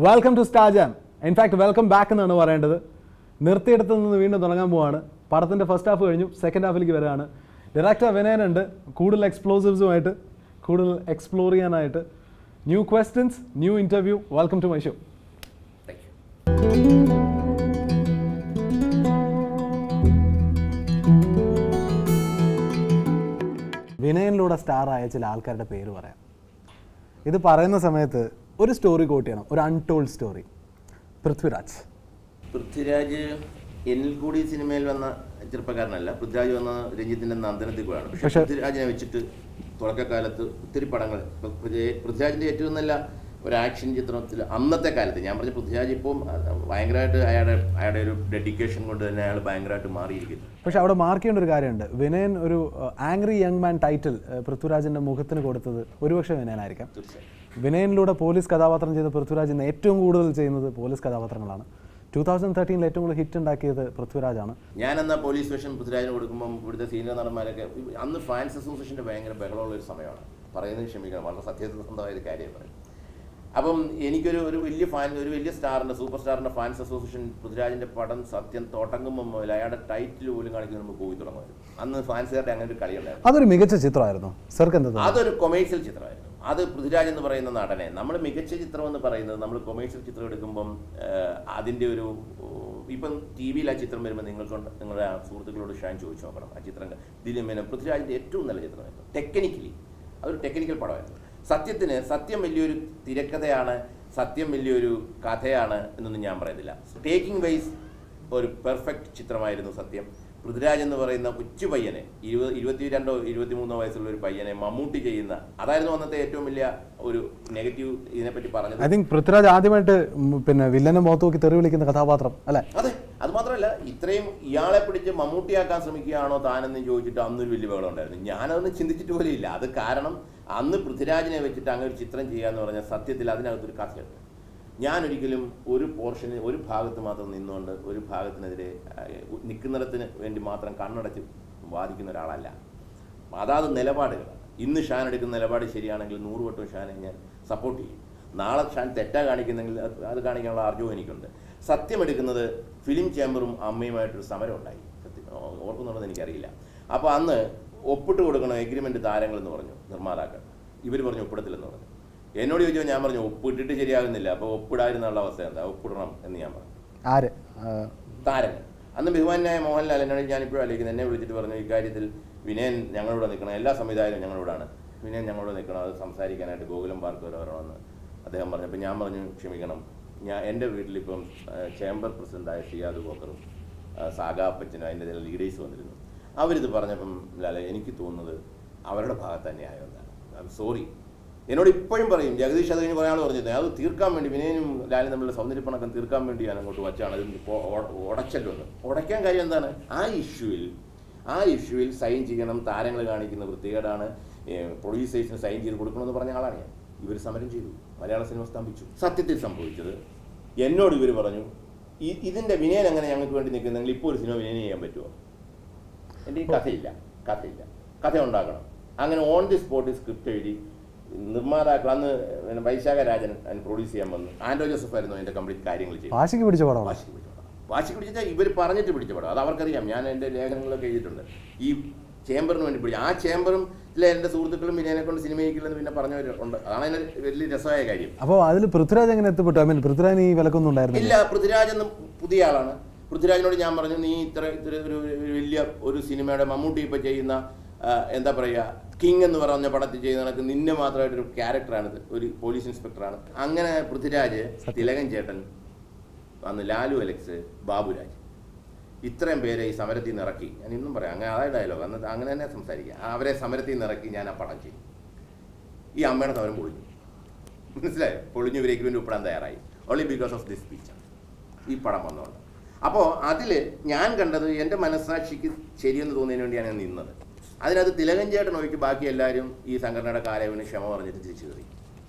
Welcome to Star Jam. In fact welcome back എന്നാണ് പറയേണ്ടത്. നിർത്തിയെടുത്ത് നിന്ന് വീണ്ടും തുടങ്ങാൻ പോവാണ്. പടത്തിൻ്റെ ഫസ്റ്റ് ഹാഫ് കഴിഞ്ഞു, സെക്കൻഡ് ഹാഫിലേക്ക് വരികയാണ്. ഡയറക്ടർ വിനയനുണ്ട്, കൂടുതൽ എക്സ്പ്ലോസീവ്സുമായിട്ട്, കൂടുതൽ എക്സ്പ്ലോർ ചെയ്യാനായിട്ട്. New questions, new interview. Welcome to my show. വിനയനിലൂടെ സ്റ്റാർ ആയ ചില ആൾക്കാരുടെ പേര് പറയാം. ഇത് പറയുന്ന സമയത്ത് ഒരു സ്റ്റോറി കോട്ട് ചെയ്യണം, ഒരു അൺടോൾഡ് സ്റ്റോറി. പൃഥ്വിരാജ് എന്നിൽ കൂടി സിനിമയിൽ വന്ന ചെറുപ്പക്കാരനല്ല. പൃഥ്വിരാജ് വന്ന രഞ്ജിത്തിന്റെ നന്ദനത്തിൽ കൂടാണ്. പക്ഷേ പൃഥ്വിരാജിനെ വെച്ചിട്ട് തുടക്കകാലത്ത് ഒത്തിരി പടങ്ങൾ, പൃഥ്വിരാജിന്റെ ഏറ്റവും നല്ല ഒരു ആക്ഷൻ ചിത്രത്തിൽ അന്നത്തെ കാലത്ത്, ഞാൻ പറഞ്ഞ പൃഥ്വിരാജ് ഇപ്പം ഭയങ്കരമായിട്ട് അയാളുടെ ഒരു ഡെഡിക്കേഷൻ കൊണ്ട് തന്നെ അയാൾ ഭയങ്കരമായിട്ട് മാറിയിരിക്കുന്നു. പക്ഷെ അവിടെ മാർക്ക് ചെയ്യേണ്ട ഒരു കാര്യമുണ്ട്. വിനയൻ ഒരു ആംഗ്രി യങ് മാൻ ടൈറ്റിൽ പൃഥ്വിരാജിന്റെ മുഖത്തിന് കൊടുത്തത് ഒരുപക്ഷെ വിനയനായിരിക്കാം. വിനയനിലൂടെ പോലീസ് കഥാപാത്രം ചെയ്ത പൃഥ്വിരാജ് ഇന്ന് ഏറ്റവും കൂടുതൽ ചെയ്യുന്നത് പോലീസ് കഥാപാത്രങ്ങളാണ്. 2013 ഏറ്റവും കൂടുതൽ ഹിറ്റ് ഉണ്ടാക്കിയത് പൃഥ്വിരാജാണ്. ഞാനെന്നാ പോലീസ് സ്റ്റേഷൻ പൃഥ്വിരാജിന് കൊടുക്കുമ്പോൾ ഇവിടുത്തെ സീനിയർ നടന്മാരൊക്കെ, അന്ന് ഫാൻസ് അസോസിയേഷൻ്റെ ഭയങ്കര ബഹളമുള്ള ഒരു സമയമാണ്. പറയുന്നത് ക്ഷമിക്കണം, വളരെ സത്യസന്ധമായ ഒരു കാര്യം പറയും. അപ്പം എനിക്കൊരു വലിയ സ്റ്റാറിൻ്റെ, സൂപ്പർ സ്റ്റാറിൻ്റെ ഫാൻസ് അസോസിയേഷൻ പൃഥ്വിരാജിൻ്റെ പടം സത്യം തുടങ്ങുമ്പോൾ മുതൽ അയാളുടെ ടൈറ്റിൽ പോലും കാണിക്കുന്ന നമുക്ക് പോയി തുടങ്ങുമായിരുന്നു. അന്ന് ഫാൻസുകാരുടെ അങ്ങനെ ഒരു കളിയുണ്ടായിരുന്നു. അതൊരു മികച്ച ചിത്രമായിരുന്നു. അതൊരു കൊമേഴ്സ്യൽ ചിത്രമായിരുന്നു. അത് പൃഥ്വിരാജ് എന്ന് പറയുന്ന നടനെ നമ്മൾ മികച്ച ചിത്രം എന്ന് പറയുന്നത്, നമ്മൾ കൊമേഴ്സ്യൽ ചിത്രം എടുക്കുമ്പം അതിൻ്റെ ഒരു, ഇപ്പം ടി വിയിൽ ആ ചിത്രം വരുമ്പോൾ നിങ്ങളുടെ സുഹൃത്തുക്കളോട് ഷാൻ ചോദിച്ചു നോക്കണം. ആ ചിത്രം ഇതിലും പൃഥ്വിരാജിൻ്റെ ഏറ്റവും നല്ല ചിത്രമായിരുന്നു. ടെക്നിക്കലി അതൊരു ടെക്നിക്കൽ പടമായിരുന്നു. സത്യം വലിയൊരു തിരക്കഥയാണ്, സത്യം വലിയൊരു കഥയാണ് എന്നൊന്നും ഞാൻ പറയുന്നില്ല. ടേക്കിംഗ് വൈസ് ഒരു പെർഫെക്റ്റ് ചിത്രമായിരുന്നു സത്യം. പൃഥ്വിരാജ് എന്ന് പറയുന്ന കൊച്ചു പയ്യനെ, 22 or 23 വയസ്സുള്ള ഒരു പയ്യനെ മമ്മൂട്ടി ചെയ്യുന്ന, അതായിരുന്നു അന്നത്തെ ഏറ്റവും വലിയ ഒരു നെഗറ്റീവ് ഇതിനെപ്പറ്റി പറഞ്ഞത്. ഐ തിങ്ക് പൃഥ്വിരാജ് ആദ്യമായിട്ട് പിന്നെ വില്ലനെ മുഖത്ത് നോക്കി തെറി വിളിക്കുന്ന കഥാപാത്രം അല്ലേ? അതെ, അത് മാത്രമല്ല ഇത്രയും ഇയാളെ പിടിച്ച് മമ്മൂട്ടിയാക്കാൻ ശ്രമിക്കുകയാണോ താനെന്ന് ചോദിച്ചിട്ട് അന്നൊരു വലിയ ബഹളം ഉണ്ടായിരുന്നു. ഞാനതൊന്നും ചിന്തിച്ചിട്ട് പോലും ഇല്ല. അത് കാരണം അന്ന് പൃഥ്വിരാജിനെ വെച്ചിട്ട് അങ്ങനെ ഒരു ചിത്രം ചെയ്യാന്ന് പറഞ്ഞാൽ സത്യത്തിൽ അതിനകത്തൊരു കഥയുണ്ട്. ഞാനൊരിക്കലും ഒരു പോർഷന്, ഒരു ഭാഗത്ത് മാത്രം നിന്നുകൊണ്ട് ഒരു ഭാഗത്തിനെതിരെ നിൽക്കുന്നിടത്തിന് വേണ്ടി മാത്രം കണ്ണടച്ച് വാദിക്കുന്ന ഒരാളല്ല. അതാത് നിലപാടുകളാണ്. ഇന്ന് ഷാൻ എടുക്കുന്ന നിലപാട് ശരിയാണെങ്കിൽ 100 വട്ടം ഷാനെ ഞാൻ സപ്പോർട്ട് ചെയ്യും. നാളെ ഷാൻ തെറ്റാ കാണിക്കുന്നെങ്കിൽ അത് കാണിക്കാനുള്ള ആർജവും എനിക്കുണ്ട്. സത്യം എടുക്കുന്നത് ഫിലിം ചേംബറും അമ്മയുമായിട്ടൊരു സമരം ഉണ്ടായി. ഓർക്കുന്നുണ്ടെന്ന് എനിക്കറിയില്ല. അപ്പോൾ അന്ന് ഒപ്പിട്ട് കൊടുക്കണം എഗ്രിമെൻ്റ് താരങ്ങളെന്ന് പറഞ്ഞു നിർമ്മാതാക്കൾ. ഇവർ പറഞ്ഞു ഒപ്പിടത്തില്ലെന്ന് പറഞ്ഞു. എന്നോട് ചോദിച്ചാൽ ഞാൻ പറഞ്ഞു ഒപ്പിട്ടിട്ട് ശരിയാകുന്നില്ല, അപ്പോൾ ഒപ്പിടാതിരുന്നുള്ള അവസ്ഥ എന്താ, ഒപ്പിടണം എന്ന് ഞാൻ പറഞ്ഞു. ആര്? താരങ്ങൾ. അന്ന് ബഹുമാനായ മോഹൻലാൽ എന്നോട് ഞാനിപ്പോഴും ആലോചിക്കുന്നത്, എന്നെ വിളിച്ചിട്ട് പറഞ്ഞു ഇക്കാര്യത്തിൽ വിനയൻ ഞങ്ങളിവിടെ നിൽക്കണം, എല്ലാ സംവിധായകരും ഞങ്ങളിവിടാണ്, വിനയൻ ഞങ്ങളിവിടെ നിൽക്കണം, അത് സംസാരിക്കാനായിട്ട് ഗോകുലം പാർക്ക് വരെ വരണമെന്ന് അദ്ദേഹം പറഞ്ഞു. അപ്പോൾ ഞാൻ പറഞ്ഞു ക്ഷമിക്കണം, എൻ്റെ വീട്ടിലിപ്പം ചേംബർ പ്രസിഡൻ്റായ ഷിയാദ് ബോക്കറും സാഗാപ്പച്ചനും അതിൻ്റെ ചില ലീഡേഴ്സ് വന്നിരുന്നു. അവരിത് പറഞ്ഞപ്പം ലാലെ എനിക്ക് തോന്നുന്നത് അവരുടെ ഭാഗത്ത് തന്നെയായോ എന്നാണ്. I am sorry. എന്നോട് ഇപ്പോഴും പറയും, ജഗദീഷ് അത് കഴിഞ്ഞ് കുറേ ആൾ പറഞ്ഞിരുന്നത് അത് തീർക്കാൻ വേണ്ടി, വിനയനും ലാലും തമ്മിലുള്ള സൗന്ദര്യപ്പണക്കം തീർക്കാൻ വേണ്ടി ഞാൻ അങ്ങോട്ട് വച്ചാണ് അത് ഉടച്ചല്ലോ എന്ന്. ഉടയ്ക്കാൻ കാര്യം എന്താണ്, ആ ഇഷ്യൂവിൽ സൈൻ ചെയ്യണം, താരങ്ങൾ കാണിക്കുന്ന വൃത്തികേടാണ്, പ്രൊഡ്യൂസേഴ്സിന് സൈൻ ചെയ്ത് കൊടുക്കണമെന്ന് പറഞ്ഞ ആളാണ് ഞാൻ. ഇവർ സമരം ചെയ്തു, മലയാള സിനിമ സ്തംഭിച്ചു. സത്യത്തിൽ സംഭവിച്ചത് എന്നോട് ഇവർ പറഞ്ഞു ഇതിൻ്റെ വിനയൻ അങ്ങനെ ഞങ്ങൾക്ക് വേണ്ടി നിൽക്കുന്നെങ്കിൽ ഇപ്പോൾ ഒരു സിനിമ വിനയൻ ചെയ്യാൻ പറ്റുമോ? എൻ്റെ ഈ കഥ ഉണ്ടാക്കണം. അങ്ങനെ ഓൺ ദി സ്പോട്ട് സ്ക്രിപ്റ്റ് എഴുതി നിർമ്മാതാക്കൾ, അന്ന് വൈശാഖ രാജൻ പ്രൊഡ്യൂസ് ചെയ്യാൻ വന്നു. ആൻഡ്രോ ജോസഫ് ആയിരുന്നു അതിൻ്റെ കംപ്ലീറ്റ് കാര്യങ്ങൾ ചെയ്തു. വാശിക്ക് പിടിച്ചാൽ ഇവർ പറഞ്ഞിട്ട് പിടിച്ച പടം. അത് അവർക്കറിയാം. ഞാൻ എൻ്റെ ലേഖനങ്ങളൊക്കെ എഴുതിയിട്ടുണ്ട്. ഈ ചേംബറിന് വേണ്ടി പിടിച്ചു. ആ ചേംബറും എൻ്റെ സുഹൃത്തുക്കളും വിനയനെ കൊണ്ട് സിനിമയ്ക്കില്ലെന്ന് പിന്നെ പറഞ്ഞവരുണ്ട്. അതാണ് അതിൻ്റെ വലിയ രസമായ കാര്യം. അപ്പോൾ അതിൽ പൃഥ്വിരാജ് എങ്ങനെ എത്തിപ്പെട്ടു? ഐ മീൻ പൃഥ്വിരാജ് ഈ വിലക്കൊന്നും ഉണ്ടായിരുന്നു ഇല്ല. പൃഥ്വിരാജ് എന്നും പുതിയ ആളാണ്. പൃഥ്വിരാജിനോട് ഞാൻ പറഞ്ഞു, നീ ഇത്ര ഒരു വലിയ ഒരു സിനിമയുടെ മമ്മൂട്ടി ഇപ്പോൾ ചെയ്യുന്ന എന്താ പറയുക, കിങ് എന്ന് പറഞ്ഞ പടത്തിൽ ചെയ്യുന്ന കണക്ക് നിന്നെ മാത്രമായിട്ടൊരു ക്യാരക്ടറാണിത്, ഒരു പോലീസ് ഇൻസ്പെക്ടറാണ്. അങ്ങനെ പൃഥ്വിരാജ്, തിലകൻ ചേട്ടൻ, അന്ന് ലാലു അലക്സ്, ബാബുരാജ്, ഇത്രയും പേരെ ഈ സമരത്തിൽ നിന്ന് ഇറക്കി. ഞാൻ ഇന്നും പറയാം, അങ്ങനെ അതായത് ഡയലോഗ് അന്ന് അങ്ങനെ തന്നെ സംസാരിക്കുക. അവരെ സമരത്തിൽ നിന്ന് ഇറക്കി ഞാൻ ആ പടം ചെയ്യും. ഈ അമ്മയുടെ സമരം പൊളിഞ്ഞു, മനസ്സിലായോ? പൊളിഞ്ഞു ഇവരേക്ക് വേണ്ടി ഒപ്പിടാൻ തയ്യാറായി. ഓൺലി ബിക്കോസ് ഓഫ് ദിസ് സ്പീച്ചാണ് ഈ പടം വന്നുകൊണ്ട്. അപ്പോൾ അതിൽ ഞാൻ കണ്ടത് എൻ്റെ മനസ്സാക്ഷിക്ക് ശരിയെന്ന് തോന്നിയതിന് വേണ്ടിയാണ് ഞാൻ നിന്നത്. അതിനകത്ത് തിലകൻ ചേട്ടൻ ഒഴിച്ച് ബാക്കി എല്ലാവരും ഈ സംഘടനയുടെ കാലയവന് ക്ഷമ പറഞ്ഞിട്ട് തിരിച്ചു കയറി.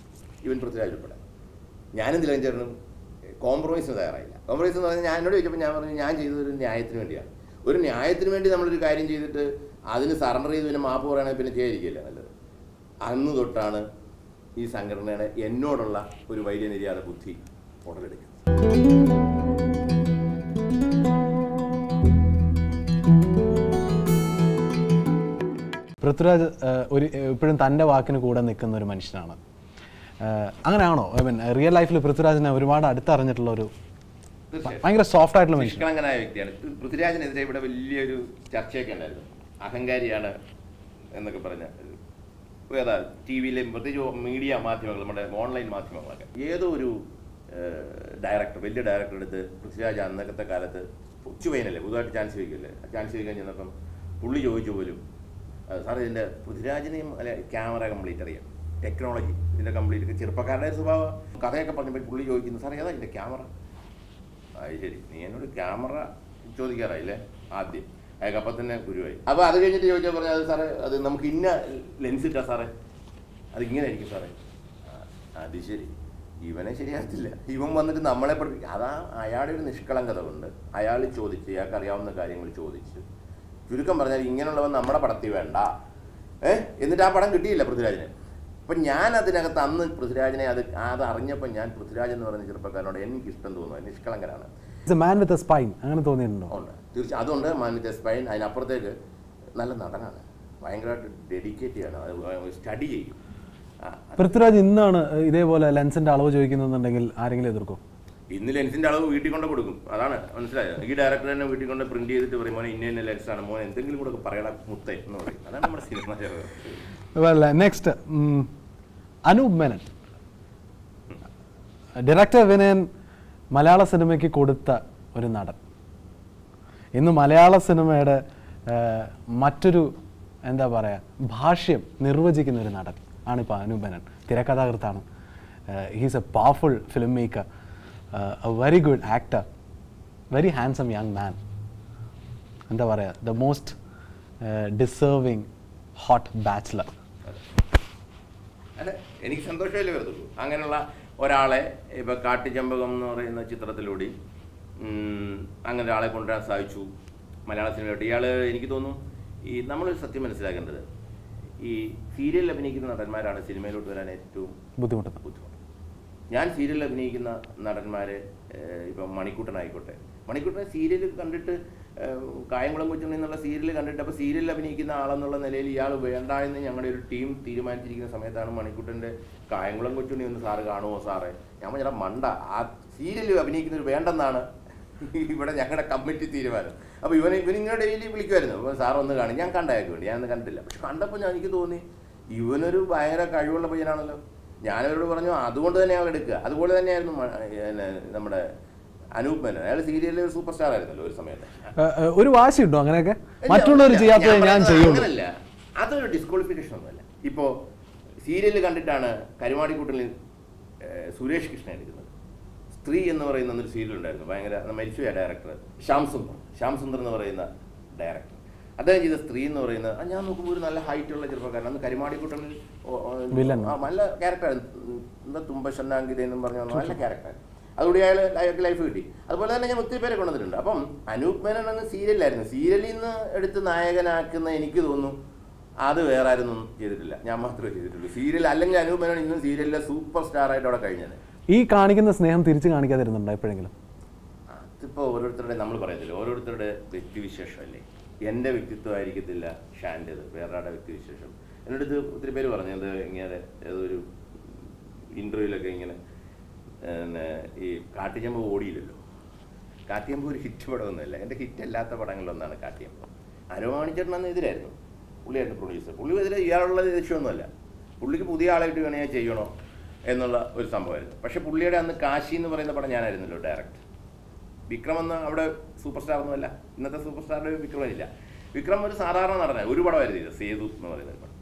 ഇവൻ പൃഥ്വിരാജ് ഉൾപ്പെടെ. ഞാനും തിലകൻ ചേട്ടനും കോംപ്രമൈസിന് തയ്യാറായില്ല. കോംപ്രമൈസ് എന്ന് പറഞ്ഞാൽ ഞാൻ എന്നോട് ചോദിച്ചപ്പോൾ ഞാൻ പറഞ്ഞു ഞാൻ ചെയ്തതൊരു ന്യായത്തിന് വേണ്ടിയാണ്. ഒരു ന്യായത്തിന് വേണ്ടി നമ്മളൊരു കാര്യം ചെയ്തിട്ട് അതിന് സറണ്ടർ ചെയ്ത് പിന്നെ മാപ്പ് പറയുകയാണെങ്കിൽ പിന്നെ ചെയ്യാതിരിക്കില്ല നല്ലത്. അന്ന് തൊട്ടാണ് ഈ സംഘടനയുടെ എന്നോടുള്ള ഒരു വൈര്യനിര്യാത ബുദ്ധി ഉടലെടുക്കും. പൃഥ്വിരാജ് ഇപ്പോഴും തൻ്റെ വാക്കിന് കൂടെ നിൽക്കുന്ന ഒരു മനുഷ്യനാണ്. അങ്ങനെയാണോ? ഐ മീൻ റിയൽ ലൈഫിൽ പൃഥ്വിരാജിനെ ഒരുപാട് അടുത്തറിഞ്ഞിട്ടുള്ള ഒരു ഭയങ്കര സോഫ്റ്റ് ആയിട്ടുള്ള മനുഷ്യൻ, നിഷ്കളങ്കനായ വ്യക്തിയാണ്. പൃഥ്വിരാജിനെതിരെ ഇവിടെ വലിയൊരു ചർച്ചയൊക്കെ ഉണ്ടായിരുന്നു. അഹങ്കാരിയാണ് എന്നൊക്കെ പറഞ്ഞ ഏതാ ടി വിയിലെയും പ്രത്യേകിച്ച് മീഡിയ മാധ്യമങ്ങൾ, നമ്മുടെ ഓൺലൈൻ മാധ്യമങ്ങളൊക്കെ ഏതോ ഒരു ഡയറക്ടർ, വലിയ ഡയറക്ടർ എടുത്ത് പൃഥ്വിരാജ് അന്നത്തെ കാലത്ത് ഉച്ചുവൈനല്ലേ പുതുതായിട്ട് ചാൻസ് ചോദിക്കല്ലേ, ചാൻസ് ചോദിക്കാൻ ചെന്നപ്പം പുള്ളി ചോദിച്ചു പോലും, സാർ ഇതിൻ്റെ പൃഥ്വിരാജിനെയും അല്ലെ ക്യാമറ കംപ്ലീറ്റ് അറിയാം, ടെക്നോളജി ഇതിൻ്റെ കംപ്ലീറ്റ്, ചെറുപ്പക്കാരുടെ സ്വഭാവം കഥയൊക്കെ പറഞ്ഞപ്പോൾ പുള്ളി ചോദിക്കുന്നു, സാർ ഏതാ ഇതിൻ്റെ ക്യാമറ? അത് ശരി, നീ എന്നോട് ക്യാമറ ചോദിക്കാറായില്ലേ ആദ്യം, അയാൾക്ക് അപ്പം തന്നെ ഗുരുവായി. അപ്പോൾ അത് കഴിഞ്ഞിട്ട് ചോദിച്ചാൽ പറഞ്ഞാൽ, അത് സാറേ അത് നമുക്ക് ഇന്ന ലെൻസ് ഇട്ടാ സാറേ, അത് ഇങ്ങനെ ആയിരിക്കും സാറേ. അത് ശരി, ഇവനെ ശരിയാകത്തില്ല, ഇവൻ വന്നിട്ട് നമ്മളെ പഠിപ്പിക്കും. അതാ അയാളുടെ ഒരു നിഷ്കളങ്കത കൊണ്ട് അയാൾ ചോദിച്ച്, അയാൾക്ക് അറിയാവുന്ന കാര്യങ്ങൾ ചോദിച്ച്, ചുരുക്കം പറഞ്ഞാൽ ഇങ്ങനെയുള്ളവൻ നമ്മുടെ പടത്തിൽ വേണ്ട എന്നിട്ട് ആ പടം കിട്ടിയില്ല പൃഥ്വിരാജിനെ. അപ്പം ഞാൻ അതിനകത്ത് അന്ന് പൃഥ്വിരാജിനെ അത് അറിഞ്ഞപ്പോൾ ഞാൻ പൃഥ്വിരാജ് എന്ന് പറയുന്ന ചെറുപ്പക്കാരനോട് എനിക്ക് ഇഷ്ടം തോന്നുന്നു. നിഷ്കളങ്കനാണ്. മാൻ വിത്ത് എ സ്പൈൻ, അങ്ങനെ തോന്നിയിട്ടുണ്ടോ? ഉണ്ട്, തീർച്ചയായും അതുകൊണ്ട്. മാൻ വിത്ത് എ സ്പൈൻ. അതിനപ്പുറത്തേക്ക് നല്ല നടനാണ്, ഭയങ്കരമായിട്ട് ഡെഡിക്കേറ്റ് ചെയ്യാണ്, അത് സ്റ്റഡി ചെയ്യും. പൃഥ്വിരാജ് ഇന്നാണ് ഇതേപോലെ ലെൻസിന്റെ അളവ് ചോദിക്കുന്നുണ്ടെങ്കിൽ ആരെങ്കിലും എതിർക്കും? ഇന്ന് ലെൻസിന്റെ അളവ് വീട്ടിൽ കൊണ്ട് കൊടുക്കും. അതാണ് മനസ്സിലായത്. ഈ ഡയറക്ടർ തന്നെ വീട്ടിൽ കൊണ്ട് പ്രിന്റ് ചെയ്തിട്ട് പറയും, മോനെ ഇന്ന ലെൻസാണ്, മോനെ എന്തെങ്കിലും കൂടെ പറയണ മുത്തേ എന്ന് പറയും. അതാണ് നമ്മുടെ cinema. Next, Anoop Menon. Director Vinayan മലയാള സിനിമയ്ക്ക് കൊടുത്ത ഒരു നടൻ. ഇന്ന് മലയാള സിനിമയുടെ മറ്റൊരു എന്താ പറയുക ഭാഷ്യം നിർവചിക്കുന്ന ഒരു നടൻ ആണിപ്പോൾ അനൂപ് മേനൻ. തിരക്കഥാകൃത്താണ്. He's a powerful film maker, a very good actor, very handsome young man. എന്താ പറയുക, the most deserving hot bachelor. അല്ല, എനിക്ക് സന്തോഷമല്ലേ വരുന്നുള്ളൂ അങ്ങനെയുള്ള ഒരാളെ. ഇപ്പോൾ കാട്ടുചെമ്പകം എന്ന് പറയുന്ന ചിത്രത്തിലൂടെ അങ്ങനെ ഒരാളെ കൊണ്ടുവരാൻ സാധിച്ചു മലയാള സിനിമയോട്ട്. ഇയാൾ എനിക്ക് തോന്നുന്നു നമ്മളൊരു സത്യം മനസ്സിലാക്കേണ്ടത്, ഈ സീരിയലിൽ അഭിനയിക്കുന്ന നടന്മാരാണ് സിനിമയിലോട്ട് വരാൻ ഏറ്റവും ബുദ്ധിമുട്ട്. ഞാൻ സീരിയലിൽ അഭിനയിക്കുന്ന നടന്മാരെ, ഇപ്പം മണിക്കൂട്ടനായിക്കോട്ടെ, മണിക്കൂട്ടനെ സീരിയൽ കണ്ടിട്ട് കായംകുളം കൊച്ചുണ്ണി എന്നുള്ള സീരിയൽ കണ്ടിട്ട്, അപ്പോൾ സീരിയലിൽ അഭിനയിക്കുന്ന ആളെന്നുള്ള നിലയിൽ ഇയാൾ വേണ്ട എന്ന് ഞങ്ങളുടെ ഒരു ടീം തീരുമാനിച്ചിരിക്കുന്ന സമയത്താണ് മണിക്കൂട്ടൻ്റെ കായംകുളം കൊച്ചുണ്ണി ഒന്ന് സാറ് കാണുമോ സാറേ? ഞാൻ പറഞ്ഞാൽ മണ്ട, ആ സീരിയലിൽ അഭിനയിക്കുന്നവർ വേണ്ടെന്നാണ് ഇവിടെ ഞങ്ങളുടെ കമ്മിറ്റി തീരുമാനം. അപ്പോൾ ഇവനിങ്ങനെ ഡെയിലി വിളിക്കുമായിരുന്നു, അപ്പോൾ സാർ ഒന്ന് കാണും. ഞാൻ കണ്ടയക്ക് വേണ്ടി, ഞാനൊന്നും കണ്ടില്ല. പക്ഷെ കണ്ടപ്പോൾ എനിക്ക് തോന്നി ഇവനൊരു ഭയങ്കര കഴിവുള്ള പയ്യനാണല്ലോ. ഞാനവരോട് പറഞ്ഞു അതുകൊണ്ട് തന്നെ അയാൾ എടുക്കുക. അതുപോലെ തന്നെയായിരുന്നു നമ്മുടെ അനൂപ് മേനൻ. അയാൾ സീരിയലിൽ സൂപ്പർ സ്റ്റാർ ആയിരുന്നല്ലോ ഒരു സമയത്ത്. ഒരു വാശി ഉണ്ടോ അങ്ങനെയൊക്കെ? മറ്റുള്ളവർ ചെയ്യാത്തത് ഞാൻ ചെയ്യും. അങ്ങനല്ല, അതൊരു ഡിസ്ക്വാളിഫിക്കേഷൻ ഒന്നുമല്ല. ഇപ്പോൾ സീരിയൽ കണ്ടിട്ടാണ് കരുമാടിക്കൂട്ടലിൽ സുരേഷ് കൃഷ്ണ എടുക്കുന്നത്. സ്ത്രീ എന്ന് പറയുന്ന ഒരു സീരിയൽ ഉണ്ടായിരുന്നു, ഭയങ്കര മരിച്ചുപോയ ഡയറക്ടർ ശ്യാം സുന്ദർ എന്ന് പറയുന്ന ഡയറക്ടർ. അദ്ദേഹം ചെയ്ത സ്ത്രീ എന്ന് പറയുന്നത് ഞാൻ നോക്കുമ്പോൾ ഒരു നല്ല ഹൈറ്റുള്ള ചെറുപ്പക്കാരൻ. അന്ന് കരുമാടിക്കൂട്ടലിൽ നല്ല ക്യാരക്ടറായിരുന്നു. എന്താ തുമ്പശന്നാങ്കിത എന്നും പറഞ്ഞ നല്ല ക്യാരക്ടറായിരുന്നു. അതുകൂടി അയാൾക്ക് ലൈഫ് കിട്ടി. അതുപോലെ തന്നെ ഞാൻ ഒത്തിരി പേരെ കൊണ്ടുവന്നിട്ടുണ്ട്. അപ്പം അനൂപ് മേനൻ അന്ന് സീരിയലായിരുന്നു. സീരിയലിൽ നിന്ന് എടുത്ത് നായകനാക്കുന്ന എനിക്ക് തോന്നുന്നു അത് വേറെ ആരും ചെയ്തിട്ടില്ല, ഞാൻ മാത്രമേ ചെയ്തിട്ടുള്ളൂ സീരിയൽ. അല്ലെങ്കിൽ അനൂപ് മേനൻ ഇന്നും സീരിയലിലെ സൂപ്പർ സ്റ്റാർ ആയിട്ട് അവിടെ കഴിഞ്ഞത്. ഈ കാണിക്കുന്ന സ്നേഹം തിരിച്ച് കാണിക്കാതിരുന്നുണ്ടോ എപ്പോഴെങ്കിലും? അതിപ്പോൾ ഓരോരുത്തരുടെ, നമ്മൾ പറയത്തില്ല, ഓരോരുത്തരുടെ വ്യക്തിവിശേഷമല്ലേ. എൻ്റെ വ്യക്തിത്വമായിരിക്കത്തില്ല ഷാൻ്റേത്, വേറൊരാളുടെ വ്യക്തിവിശേഷം. എന്നോട് ഒത്തിരി പേര് പറഞ്ഞത് ഇങ്ങനെ ഏതൊരു ഇൻ്റർവ്യൂവിലൊക്കെ ഇങ്ങനെ ഈ കാട്ടുചെമ്പ് ഓടിയില്ലല്ലോ. കാട്ടിയമ്പ് ഒരു ഹിറ്റ് പടമൊന്നുമല്ല, എൻ്റെ ഹിറ്റ് അല്ലാത്ത പടങ്ങളിലൊന്നാണ് കാട്ടിയമ്പ്. അനുമാനിച്ചേട്ടനെന്ന് എതിരായിരുന്നു, പുള്ളിയായിരുന്നു പ്രൊഡ്യൂസർ. പുള്ളി എതിരെ ഇയാളുള്ള ദേഷ്യമൊന്നുമല്ല, പുള്ളിക്ക് പുതിയ ആളായിട്ട് വേണമെങ്കിൽ ചെയ്യണോ എന്നുള്ള ഒരു സംഭവമായിരുന്നു. പക്ഷേ പുള്ളിയുടെ അന്ന് കാശി എന്ന് പറയുന്ന പടം ഞാനായിരുന്നല്ലോ ഡയറക്ടർ. വിക്രം എന്ന് അവിടെ സൂപ്പർ സ്റ്റാർ ഒന്നുമല്ല, ഇന്നത്തെ സൂപ്പർ സ്റ്റാറിൻ്റെ വിക്രമില്ല. വിക്രം ഒരു സാധാരണ നടനാണ്, ഒരു പടമായിരുന്നു ഇത്, സേതു എന്ന് പറയുന്ന പടം.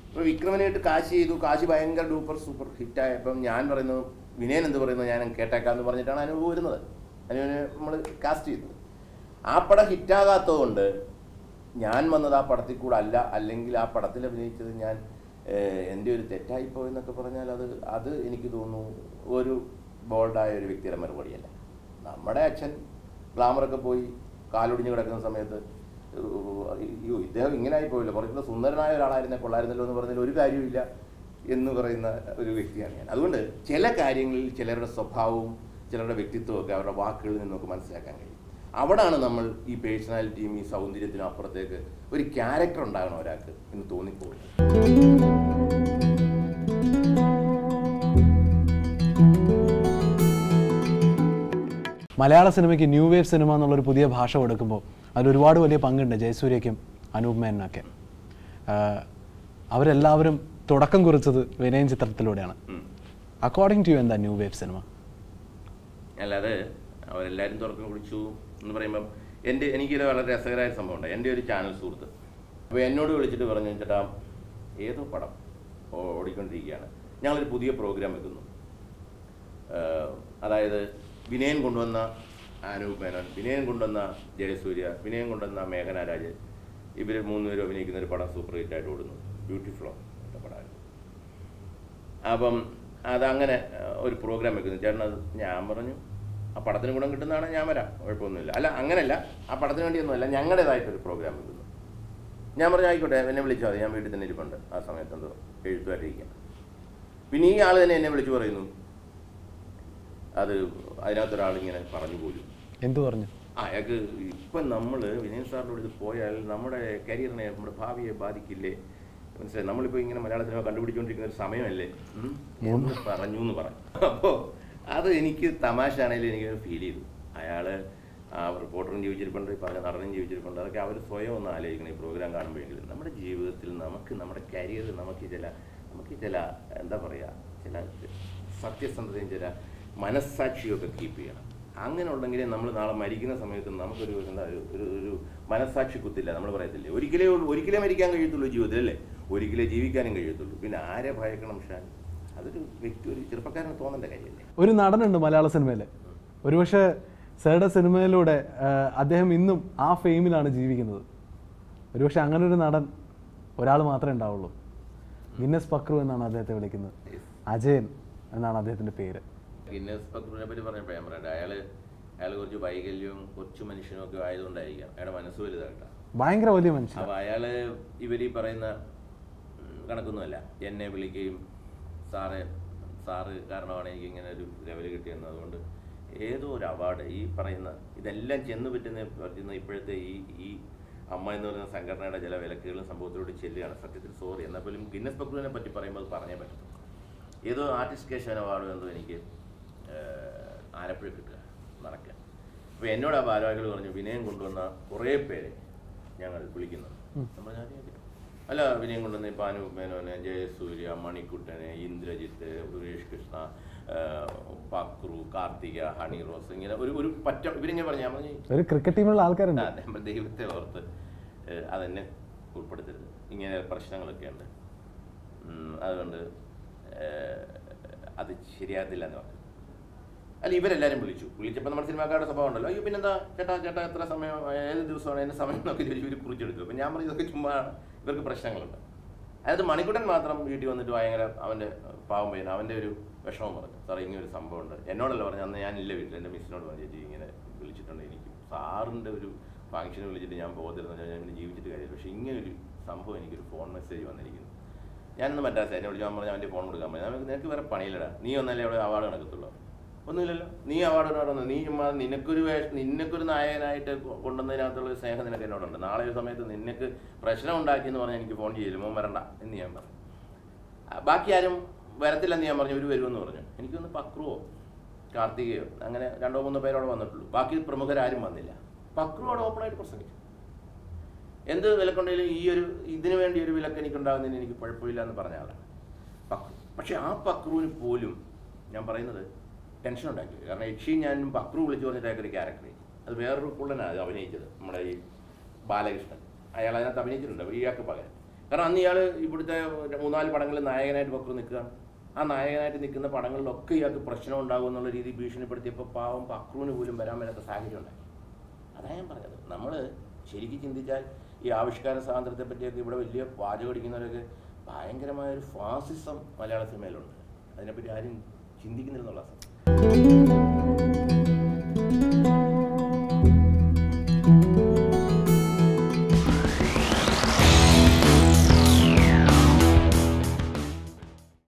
അപ്പോൾ വിക്രമിനായിട്ട് കാശി ചെയ്തു. കാശി ഭയങ്കര സൂപ്പർ ഹിറ്റായപ്പം ഞാൻ പറയുന്നു വിനയൻ എന്ത് പറയുന്നു, ഞാൻ കേട്ടേക്കാന്ന് പറഞ്ഞിട്ടാണ് അനുഭവം വരുന്നത്. അനുവിനെ നമ്മൾ കാസ്റ്റ് ചെയ്തത്. ആ പടം ഹിറ്റാകാത്തതുകൊണ്ട് ഞാൻ വന്നത് ആ പടത്തിൽ കൂടെ അല്ല, അല്ലെങ്കിൽ ആ പടത്തിൽ അഭിനയിച്ചത് ഞാൻ എൻ്റെ ഒരു തെറ്റായിപ്പോയെന്നൊക്കെ പറഞ്ഞാൽ അത് എനിക്ക് തോന്നുന്നു ഒരു ബോൾഡായ ഒരു വ്യക്തിയുടെ മറുപടിയല്ല. നമ്മുടെ അച്ഛൻ ഗ്ലാമറൊക്കെ പോയി കാലൊടിഞ്ഞ് കിടക്കുന്ന സമയത്ത് ഇദ്ദേഹം ഇങ്ങനെ ആയിപ്പോയില്ല, കുറച്ചുകൂടെ സുന്ദരനായ ഒരാളായിരുന്നേ കൊള്ളായിരുന്നല്ലോ എന്ന് പറഞ്ഞാൽ ഒരു കാര്യമില്ല എന്ന് പറയുന്ന ഒരു വ്യക്തിയാണ് ഞാൻ. അതുകൊണ്ട് ചില കാര്യങ്ങളിൽ ചിലരുടെ സ്വഭാവവും ചിലരുടെ വ്യക്തിത്വമൊക്കെ അവരുടെ വാക്കുകളിൽ നിന്നൊക്കെ മനസ്സിലാക്കാൻ കഴിയും. അവിടാണ് നമ്മൾ ഈ പേഴ്സണാലിറ്റിയും ഈ സൗന്ദര്യത്തിനും അപ്പുറത്തേക്ക് ഒരു ക്യാരക്ടർ ഉണ്ടാകണം ഒരാൾക്ക് എന്ന് തോന്നിപ്പോകുന്നത്. മലയാള സിനിമയ്ക്ക് ന്യൂ വേവ് സിനിമ എന്നുള്ളൊരു പുതിയ ഭാഷ കൊടുക്കുമ്പോൾ അതിലൊരുപാട് വലിയ പങ്കുണ്ട് ജയസൂര്യയ്ക്കും അനൂപ് മേനൊക്കെ. അവരെല്ലാവരും തുടക്കം കുറിച്ചത് വിനയൻ ചിത്രത്തിലൂടെയാണ്. അക്കോർഡിംഗ് ടു യു എന്താ ന്യൂ വേവ് സിനിമ? അല്ലാതെ അവരെല്ലാവരും തുടക്കം കുറിച്ചു എന്ന് പറയുമ്പം എനിക്കൊരു വളരെ രസകരമായ സംഭവം ഉണ്ട്. എൻ്റെ ഒരു ചാനൽ സുഹൃത്ത് അപ്പോൾ എന്നോട് വിളിച്ചിട്ട് പറഞ്ഞു, ചേട്ടാ ഏതോ പടം ഓടിക്കൊണ്ടിരിക്കുകയാണ്, ഞങ്ങളൊരു പുതിയ പ്രോഗ്രാം വെക്കുന്നു. അതായത് വിനയൻ കൊണ്ടുവന്ന അനൂപ് മേനോൻ, വിനയൻ കൊണ്ടുവന്ന ജയസൂര്യ, വിനയൻ കൊണ്ടുവന്ന മേഘന രാജ്, ഇവർ 3 പേരും അഭിനയിക്കുന്ന ഒരു പടം സൂപ്പർ ഹിറ്റായിട്ട് ഓടുന്നു, ബ്യൂട്ടിഫുൾ എന്ന പടമാണ്. അപ്പം അതങ്ങനെ ഒരു പ്രോഗ്രാം വെക്കുന്നു. ചേട്ടൻ അത് ഞാൻ പറഞ്ഞു, ആ പടത്തിന് ഗുണം കിട്ടുന്നതാണ്, ഞാൻ വരാം, കുഴപ്പമൊന്നുമില്ല. അല്ല അങ്ങനെയല്ല, ആ പടത്തിന് വേണ്ടിയൊന്നുമല്ല, ഞങ്ങളുടേതായിട്ടൊരു പ്രോഗ്രാം വെക്കുന്നു. ഞാൻ പറഞ്ഞു ആയിക്കോട്ടെ, എന്നെ വിളിച്ചാൽ മതി, ഞാൻ വീട്ടിൽ തന്നെ ഇരിപ്പുണ്ട്. ആ സമയത്ത് എന്തോ എഴുത്തുമായിട്ടിരിക്കാം. പിന്നെ ഈ ആൾ തന്നെ എന്നെ വിളിച്ചു പറയുന്നു, അത് അതിനകത്തൊരാളിങ്ങനെ പറഞ്ഞു പോലും. എന്തു പറഞ്ഞു? അയാൾക്ക് ഇപ്പം നമ്മൾ വിനയൻ സാറിനോട് ഇത് പോയാൽ നമ്മുടെ കരിയറിനെ, നമ്മുടെ ഭാവിയെ ബാധിക്കില്ലേ, മനസ്സിലായി, നമ്മളിപ്പോൾ ഇങ്ങനെ മലയാള സിനിമ കണ്ടുപിടിച്ചുകൊണ്ടിരിക്കുന്ന ഒരു സമയമല്ലേ എന്ന് പറഞ്ഞു എന്ന് പറഞ്ഞു. അപ്പോൾ അത് എനിക്ക് തമാശ ആണെങ്കിലും എനിക്കൊരു ഫീൽ ചെയ്തു. അയാൾ ആ റിപ്പോർട്ടറും ജീവിച്ചിരിപ്പുണ്ട്, പറഞ്ഞ നടനും ജീവിച്ചിരിപ്പുണ്ട്. അതൊക്കെ അവർ സ്വയം ഒന്ന് ആലോചിക്കണം ഈ പ്രോഗ്രാം കാണുമ്പോഴെങ്കിലും. നമ്മുടെ ജീവിതത്തിൽ നമ്മുടെ കരിയറിൽ നമുക്ക് ചില എന്താ പറയുക, ചില സത്യസന്ധതയും ചില മനസ്സാക്ഷിയൊക്കെ കീപ്പ് ചെയ്യണം. അങ്ങനെ ഉണ്ടെങ്കിലേ നമ്മൾ നാളെ മരിക്കുന്ന സമയത്ത് നമുക്കൊരു എന്താ ഒരു മനസ്സാക്ഷി കുത്തില്ല. നമ്മൾ പറയത്തില്ലേ, ഒരിക്കലേ മരിക്കാൻ കഴിയത്തുള്ളൂ ജീവിതത്തിൽ, അല്ലേ, ഒരിക്കലേ ജീവിക്കാനും കഴിയത്തുള്ളൂ. പിന്നെ ആരെ ഭയക്കണം ഷാൻ? അതൊരു ഒരു ചെറുപ്പക്കാരന് തോന്നേണ്ട കാര്യമല്ലേ. ഒരു നടനുണ്ട് മലയാള സിനിമയിൽ, ഒരുപക്ഷെ സാറുടെ സിനിമയിലൂടെ അദ്ദേഹം ഇന്നും ആ ഫെയിമിലാണ് ജീവിക്കുന്നത്. ഒരുപക്ഷെ അങ്ങനെ ഒരു നടൻ ഒരാൾ മാത്രമേ ഉണ്ടാവുള്ളൂ. ഗിന്നസ് പക്രു എന്നാണ് അദ്ദേഹത്തെ വിളിക്കുന്നത്. അജയൻ എന്നാണ് അദ്ദേഹത്തിൻ്റെ പേര്. ഗിന്നസ് പക്രുവിനെ പറ്റി പറഞ്ഞപ്പോൾ ഞാൻ പറയട്ടെ, അയാൾ കുറച്ച് വൈകല്യവും കൊച്ചു മനുഷ്യനും ഒക്കെ ആയതുകൊണ്ടായിരിക്കാം അയാളുടെ മനസ്സ് വലുതായിട്ടാണ്, ഭയങ്കര വലിയ മനുഷ്യൻ. അപ്പോൾ അയാൾ ഇവരീ പറയുന്ന കണക്കൊന്നുമല്ല. എന്നെ വിളിക്കുകയും സാറ് കാരണമാണ് എനിക്ക് ഇങ്ങനെ ഒരു ലെവൽ കിട്ടിയെന്ന്. അതുകൊണ്ട് ഏതോ ഒരു അവാർഡ് ഈ പറയുന്ന ഇതെല്ലാം ചെന്ന് പറ്റുന്ന ഇപ്പോഴത്തെ ഈ അമ്മ എന്ന് പറയുന്ന സംഘടനയുടെ ചില വിലക്കുകളും സംഭവത്തിലൂടെ ചെല്ലുകയാണ് സത്യത്തിൽ. സോറി, എന്നാൽ പോലും ഗിന്നസ് പക്രുവിനെ പറ്റി പറയുമ്പോൾ അത് പറഞ്ഞേ പറ്റും. ഏതോ ആർട്ടിസ്റ്റ് കേശവൻ അവാർഡ് എന്തോ എനിക്ക് ആലപ്പുഴ കിട്ടുക നടക്കുക. അപ്പോൾ എന്നോട് ആ ഭാരവാഹികൾ പറഞ്ഞു, വിനയം കൊണ്ടുവന്ന കുറേ പേരെ ഞങ്ങൾ വിളിക്കുന്നത്. നമ്മൾ അല്ല, വിനയം കൊണ്ടുവന്ന ഇപ്പോൾ അനൂപ് മേനോനെ, ജയസൂര്യ, മണിക്കുട്ടനെ, ഇന്ദ്രജിത്ത്, സുരേഷ് കൃഷ്ണ, പക്രു, കാർത്തിക, ഹണി റോസ്, ഇങ്ങനെ ഒരു ഇവരിങ്ങനെ പറഞ്ഞു. ഞാൻ പറഞ്ഞു ഒരു ക്രിക്കറ്റ് ടീമുള്ള ആൾക്കാരുണ്ട്. നമ്മൾ ദൈവത്തെ ഓർത്ത് അതെന്നെ ഉൾപ്പെടുത്തരുത്, ഇങ്ങനെ പ്രശ്നങ്ങളൊക്കെ ഉണ്ട്, അതുകൊണ്ട് അത് ശരിയാകത്തില്ല എന്ന് പറഞ്ഞു. അല്ല, ഇവരെല്ലാവരും വിളിച്ചപ്പോൾ നമ്മുടെ സിനിമാക്കാരുടെ സ്വഭാവം ഉണ്ടല്ലോ, അയ്യോ പിന്നെന്താ ചേട്ടാ എത്ര സമയം, ഏത് ദിവസമാണ് എൻ്റെ സമയം എന്നൊക്കെ ചോദിച്ചു ഇവർ കുറിച്ചെടുക്കും. അപ്പം ഞാൻ പറഞ്ഞു ഇതൊക്കെ ചുമ്മാ ഇവർക്ക് പ്രശ്നങ്ങളുണ്ട്. അതായത് മണിക്കുട്ടൻ മാത്രം വീട്ടിൽ വന്നിട്ട് ഭയങ്കര അവൻ്റെ പാവം പയ്യൻ അവൻ്റെ ഒരു വിഷമം പറഞ്ഞു, സാറേ ഇങ്ങനൊരു സംഭവം ഉണ്ട്. എന്നോടല്ല പറഞ്ഞു, അന്ന് ഞാനില്ല വീട്ടിൽ, എൻ്റെ മിസ്സിനോട് പറഞ്ഞു, ചേച്ചി ഇങ്ങനെ വിളിച്ചിട്ടുണ്ട്, എനിക്ക് സാറിൻ്റെ ഒരു ഫംഗ്ഷന് വിളിച്ചിട്ട് ഞാൻ പോകത്തില്ലെന്ന് പറഞ്ഞാൽ ഞാൻ പിന്നെ ജീവിച്ചിട്ട് കാര്യമില്ല, പക്ഷേ ഇങ്ങനൊരു സംഭവം എനിക്കൊരു ഫോൺ മെസ്സേജ് വന്നിരിക്കുന്നു. ഞാനൊന്ന് മറ്റാസ് എന്നെ വിളിച്ചാൽ പറഞ്ഞാൽ അവൻ്റെ ഫോൺ കൊടുക്കാൻ പറഞ്ഞു. നിനക്ക് വേറെ പണിയില്ലടാ, നീ വന്നാലേ അവിടെ അവാർഡ് നടക്കത്തുള്ളൂ. ഒന്നുമില്ലല്ലോ, നീ അവാർഡ് പറഞ്ഞു, നീ ചുമ്മാ നിനക്കൊരു നായകനായിട്ട് കൊണ്ടുവന്നതിനകത്തുള്ള ഒരു സ്നേഹം നിനക്ക് എന്നോടുണ്ട്. നാളെ ഒരു സമയത്ത് നിനക്ക് പ്രശ്നം ഉണ്ടാക്കിയെന്ന് പറഞ്ഞാൽ എനിക്ക് ഫോൺ ചെയ്യില്ല, മോൻ വരണ്ട എന്ന് ഞാൻ പറഞ്ഞു. ബാക്കി ആരും വരത്തില്ലെന്ന് ഞാൻ പറഞ്ഞു, ഇവർ വരുമെന്ന് പറഞ്ഞു. എനിക്കൊന്ന് പക്രുവോ കാർത്തികയോ അങ്ങനെ 2-3 പേരോടെ വന്നിട്ടുള്ളൂ. ബാക്കി പ്രമുഖരാരും വന്നില്ല. പക്രുവോട് ഓപ്പണായിട്ട് പ്രസംഗിച്ചു. എന്ത് വിലക്കുണ്ടെങ്കിലും ഇതിനു വേണ്ടി ഒരു വിലക്ക് എനിക്കുണ്ടാകുന്നതിന് എനിക്ക് കുഴപ്പമില്ല എന്ന് പറഞ്ഞ ആളാണ് പക്രു. പക്ഷെ ആ പക്രുവിന് പോലും ഞാൻ പറയുന്നത് ടെൻഷൻ ഉണ്ടാക്കിയത്. കാരണം യക്ഷിയും ഞാനും പക്രു വിളിച്ചു പറഞ്ഞിട്ടായ ഒരു ക്യാരക്ടർ, അത് വേറൊരു പുള്ളനാണ് അത് അഭിനയിച്ചത്, നമ്മുടെ ഈ ബാലകൃഷ്ണൻ. അയാൾ അതിനകത്ത് അഭിനയിച്ചിട്ടുണ്ട് ഇയാൾക്ക് പകരം. കാരണം അന്ന് ഇയാൾ ഇവിടുത്തെ 3-4 പടങ്ങളിൽ നായകനായിട്ട് പക്രു നിൽക്കുകയാണ്. ആ നായകനായിട്ട് നിൽക്കുന്ന പടങ്ങളിലൊക്കെ ഇയാൾക്ക് പ്രശ്നം ഉണ്ടാകും എന്നുള്ള രീതി ഭീഷണിപ്പെടുത്തിയപ്പോൾ പാവം പക്രുവിന് പോലും വരാൻ വരാത്ത സാഹചര്യം ഉണ്ടായി. അതാണ് ഞാൻ പറഞ്ഞത്. നമ്മൾ ശരിക്കും ചിന്തിച്ചാൽ ഈ ആവിഷ്കാര സ്വാതന്ത്ര്യത്തെ പറ്റിയൊക്കെ ഇവിടെ വലിയ വാചകടിക്കുന്നവരൊക്കെ ഭയങ്കരമായൊരു ഫാസിസം മലയാള സിനിമയിലുണ്ട്. അതിനെപ്പറ്റി ആരും ചിന്തിക്കുന്നില്ലെന്നുള്ള